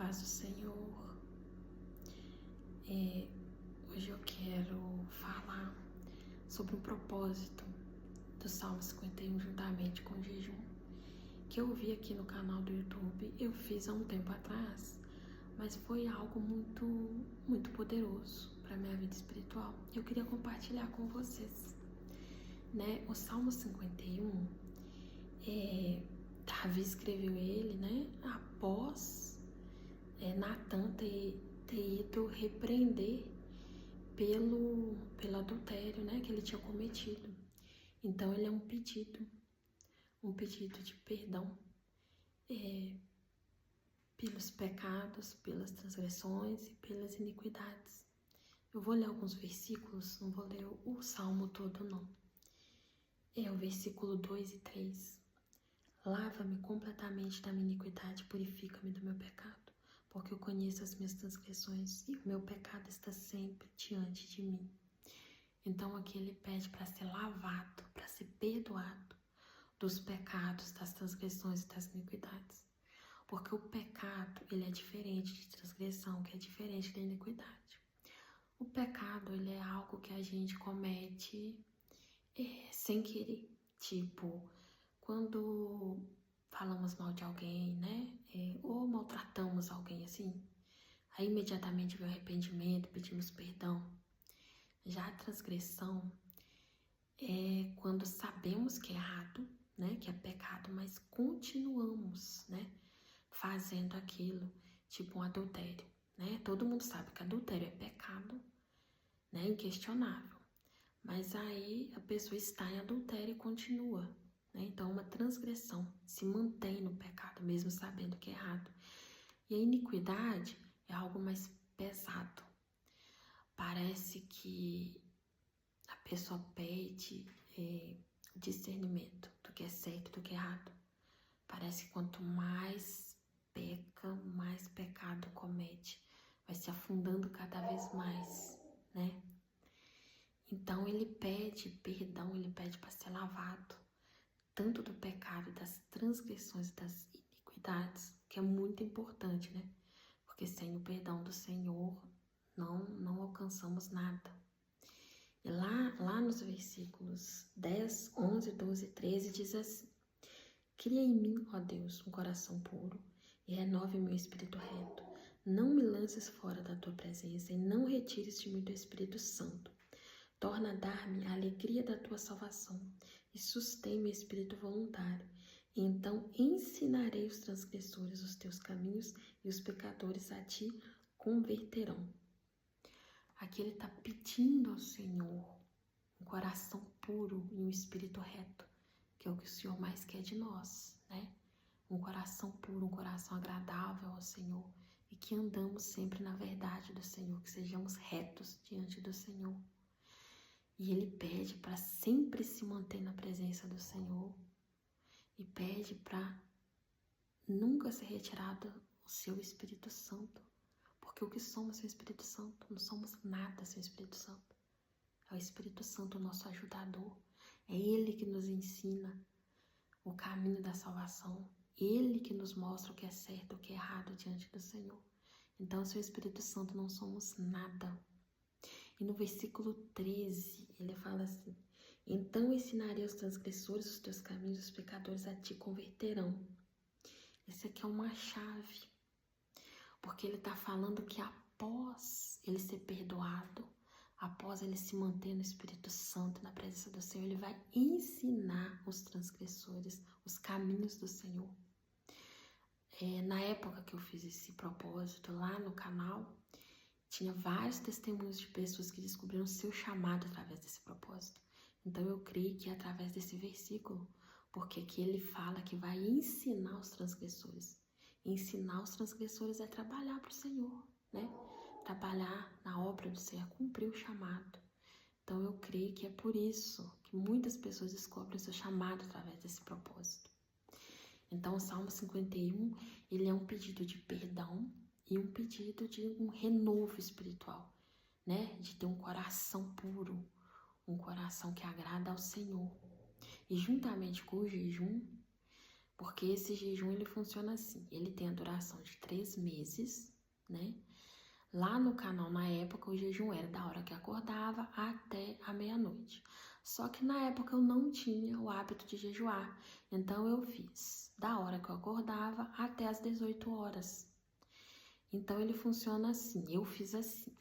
paz do Senhor. Hoje eu quero falar sobre um propósito do Salmo 51 juntamente com o jejum, que eu vi aqui no canal do YouTube. Eu fiz há um tempo atrás, mas foi algo muito poderoso para minha vida espiritual. Eu queria compartilhar com vocês, né? O Salmo 51, Davi escreveu ele, né? Após Natan ter ido repreender pelo adultério, né, que ele tinha cometido. Então ele é um pedido de perdão pelos pecados, pelas transgressões e pelas iniquidades. Eu vou ler alguns versículos, não vou ler o salmo todo não. O versículo 2 e 3. Lava-me completamente da minha iniquidade, purifica-me do meu pecado, porque eu conheço as minhas transgressões e o meu pecado está sempre diante de mim. Então aqui ele pede para ser lavado, para ser perdoado dos pecados, das transgressões e das iniquidades. Porque o pecado, ele é diferente de transgressão, que é diferente da iniquidade. O pecado, ele é algo que a gente comete sem querer. Tipo, quando falamos mal de alguém, né? Ou maltratamos alguém assim, aí imediatamente vem o arrependimento, pedimos perdão. Já a transgressão é quando sabemos que é errado, né? Que é pecado, mas continuamos, né? Fazendo aquilo, tipo um adultério, né? Todo mundo sabe que adultério é pecado, né? Inquestionável. Mas aí a pessoa está em adultério e continua, né? Então uma transgressão, se mantém no pecado, mesmo sabendo que é errado. E a iniquidade é algo mais pesado. Parece que a pessoa perde discernimento do que é certo, do que é errado. Parece que quanto mais peca, mais pecado comete. Vai se afundando cada vez mais, né? Então ele pede perdão, ele pede para ser lavado, tanto do pecado, das transgressões, das iniquidades, que é muito importante, né? Porque sem o perdão do Senhor, não alcançamos nada. E lá nos versículos 10, 11, 12 e 13 diz assim: Cria em mim, ó Deus, um coração puro e renove meu espírito reto. Não me lances fora da tua presença e não retires de mim teu Espírito Santo. Torna a dar-me a alegria da tua salvação e sustém meu espírito voluntário. E então ensinarei os transgressores os teus caminhos e os pecadores a ti converterão. Aqui ele está pedindo ao Senhor um coração puro e um espírito reto, que é o que o Senhor mais quer de nós, né? Um coração puro, um coração agradável ao Senhor e que andamos sempre na verdade do Senhor, que sejamos retos diante do Senhor. E ele pede para sempre se manter na presença do Senhor e pede para nunca ser retirado o seu Espírito Santo, porque o que somos sem o Espírito Santo? Não somos nada sem o Espírito Santo. É o Espírito Santo o nosso ajudador, é ele que nos ensina o caminho da salvação, ele que nos mostra o que é certo, o que é errado diante do Senhor. Então, sem o Espírito Santo não somos nada. E no versículo 13, ele fala assim: Então ensinarei aos transgressores os teus caminhos, os pecadores a ti converterão. Esse aqui é uma chave, porque ele está falando que após ele ser perdoado, após ele se manter no Espírito Santo, na presença do Senhor, ele vai ensinar os transgressores os caminhos do Senhor. Na época que eu fiz esse propósito lá no canal, tinha vários testemunhos de pessoas que descobriram seu chamado através desse propósito. Então eu creio que é através desse versículo, porque aqui ele fala que vai ensinar os transgressores. Ensinar os transgressores é trabalhar para o Senhor, né? Trabalhar na obra do Senhor, cumprir o chamado. Então eu creio que é por isso que muitas pessoas descobrem o seu chamado através desse propósito. Então o Salmo 51, ele é um pedido de perdão e um pedido de um renovo espiritual, né? De ter um coração puro, um coração que agrada ao Senhor. E juntamente com o jejum, Porque esse jejum, ele funciona assim, ele tem a duração de 3 meses, né? Lá no canal, na época, o jejum era da hora que acordava até a meia-noite. Só que na época eu não tinha o hábito de jejuar, então eu fiz da hora que eu acordava até as 18 horas. Então ele funciona assim, eu fiz assim,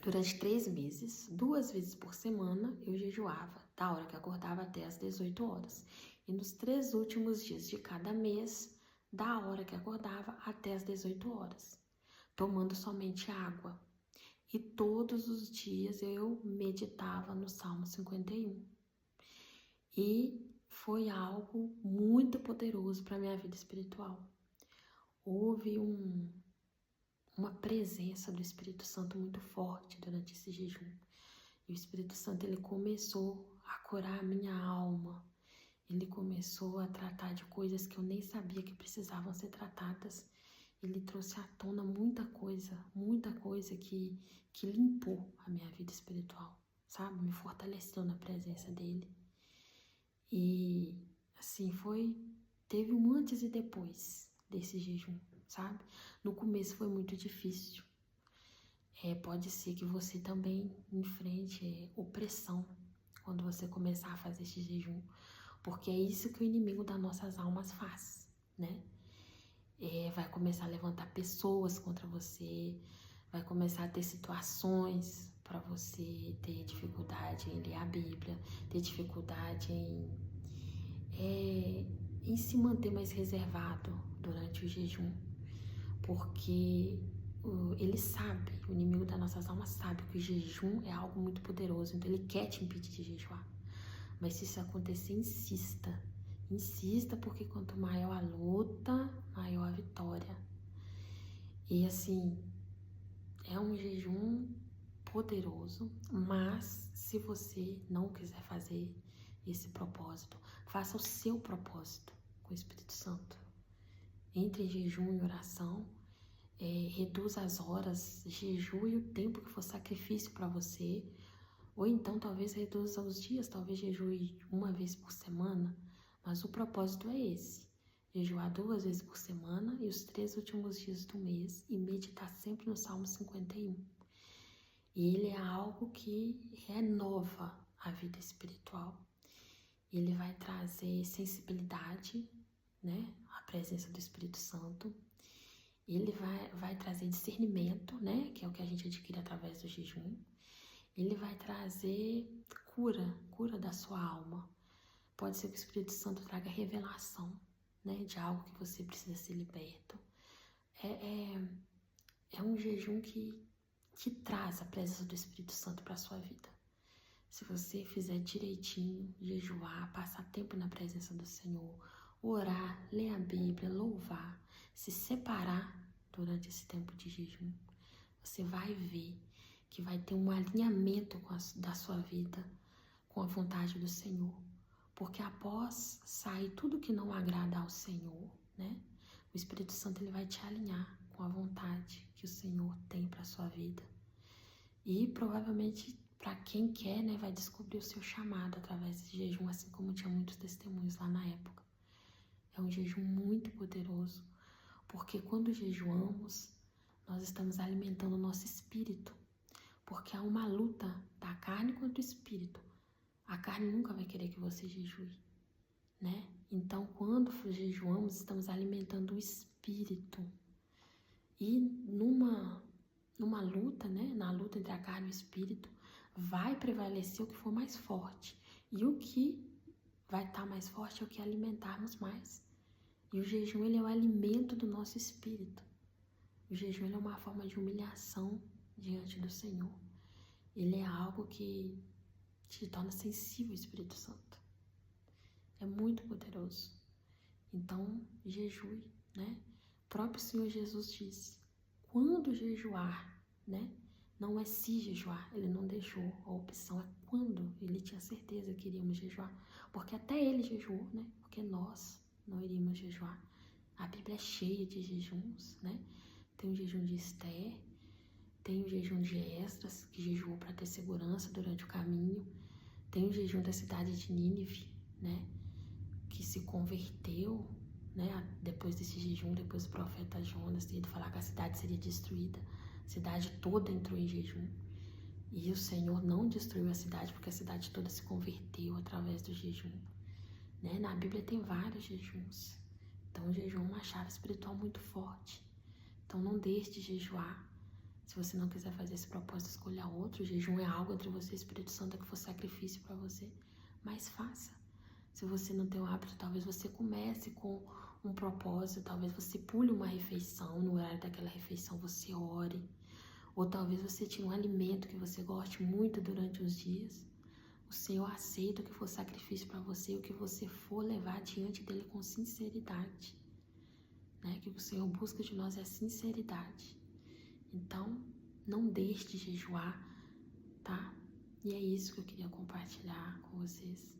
durante 3 meses, 2 vezes por semana eu jejuava, da hora que acordava até as 18 horas. E nos 3 últimos dias de cada mês, da hora que acordava até as 18 horas, tomando somente água. E todos os dias eu meditava no Salmo 51. E foi algo muito poderoso para a minha vida espiritual. Houve uma presença do Espírito Santo muito forte durante esse jejum. E o Espírito Santo, ele começou a curar a minha alma. Ele começou a tratar de coisas que eu nem sabia que precisavam ser tratadas. Ele trouxe à tona muita coisa que limpou a minha vida espiritual, sabe? Me fortaleceu na presença dele. E assim, teve um antes e depois desse jejum, sabe? No começo foi muito difícil. Pode ser que você também enfrente opressão quando você começar a fazer esse jejum, porque é isso que o inimigo das nossas almas faz, né? Vai começar a levantar pessoas contra você, vai começar a ter situações para você ter dificuldade em ler a Bíblia, ter dificuldade em se manter mais reservado durante o jejum, porque ele sabe, o inimigo das nossas almas sabe que o jejum é algo muito poderoso, então ele quer te impedir de jejuar. Mas se isso acontecer, insista, porque quanto maior a luta, maior a vitória. E assim, é um jejum poderoso, mas se você não quiser fazer esse propósito, faça o seu propósito com o Espírito Santo. Entre em jejum e oração, reduza as horas, jejue o tempo que for sacrifício para você, ou então talvez reduza os dias, talvez jejue 1 vez por semana, mas o propósito é esse: jejuar 2 vezes por semana e os 3 últimos dias do mês e meditar sempre no Salmo 51. E ele é algo que renova a vida espiritual. Ele vai trazer sensibilidade, né? A presença do Espírito Santo. Ele vai trazer discernimento, né? Que é o que a gente adquire através do jejum. Ele vai trazer cura da sua alma. Pode ser que o Espírito Santo traga revelação, né? De algo que você precisa ser liberto. É um jejum que traz a presença do Espírito Santo para a sua vida. Se você fizer direitinho, jejuar, passar tempo na presença do Senhor, orar, ler a Bíblia, louvar, se separar durante esse tempo de jejum, você vai ver que vai ter um alinhamento da sua vida com a vontade do Senhor. Porque após sair tudo que não agrada ao Senhor, né? O Espírito Santo, ele vai te alinhar com a vontade que o Senhor tem para a sua vida. E provavelmente, para quem quer, né, vai descobrir o seu chamado através desse jejum, assim como tinha muitos testemunhos lá na época. É um jejum muito poderoso, porque quando jejuamos, nós estamos alimentando o nosso espírito, porque há uma luta da carne contra o espírito. A carne nunca vai querer que você jejue, né? Então, quando jejuamos, estamos alimentando o espírito. E numa luta, né? Na luta entre a carne e o espírito, vai prevalecer o que for mais forte. E o que vai estar mais forte é o que alimentarmos mais. E o jejum, ele é o alimento do nosso espírito. O jejum, ele é uma forma de humilhação diante do Senhor. Ele é algo que te torna sensível ao Espírito Santo. É muito poderoso. Então, jejue, né? O próprio Senhor Jesus disse, quando jejuar, né? Não é se jejuar, ele não deixou a opção, é quando ele tinha certeza que iríamos jejuar. Porque até ele jejuou, né? Porque nós não iríamos jejuar. A Bíblia é cheia de jejuns, né? Tem o jejum de Esther, tem o jejum de Esdras, que jejuou para ter segurança durante o caminho. Tem o jejum da cidade de Nínive, né? que se converteu, né, depois desse jejum, depois do profeta Jonas ter ido falar que a cidade seria destruída, a cidade toda entrou em jejum. E o Senhor não destruiu a cidade, porque a cidade toda se converteu através do jejum. Né? Na Bíblia tem vários jejuns. Então o jejum é uma chave espiritual muito forte. Então não deixe de jejuar. Se você não quiser fazer esse propósito, escolha outro. O jejum é algo entre você e o Espírito Santo que for sacrifício para você. Mas faça. Se você não tem o hábito, talvez você comece com um propósito. Talvez você pule uma refeição. No horário daquela refeição você ore. Ou talvez você tire um alimento que você goste muito durante os dias. O Senhor aceita o que for sacrifício para você, o que você for levar diante dele com sinceridade. Né? Que o Senhor busca de nós é sinceridade. Então, não deixe de jejuar, tá? E é isso que eu queria compartilhar com vocês.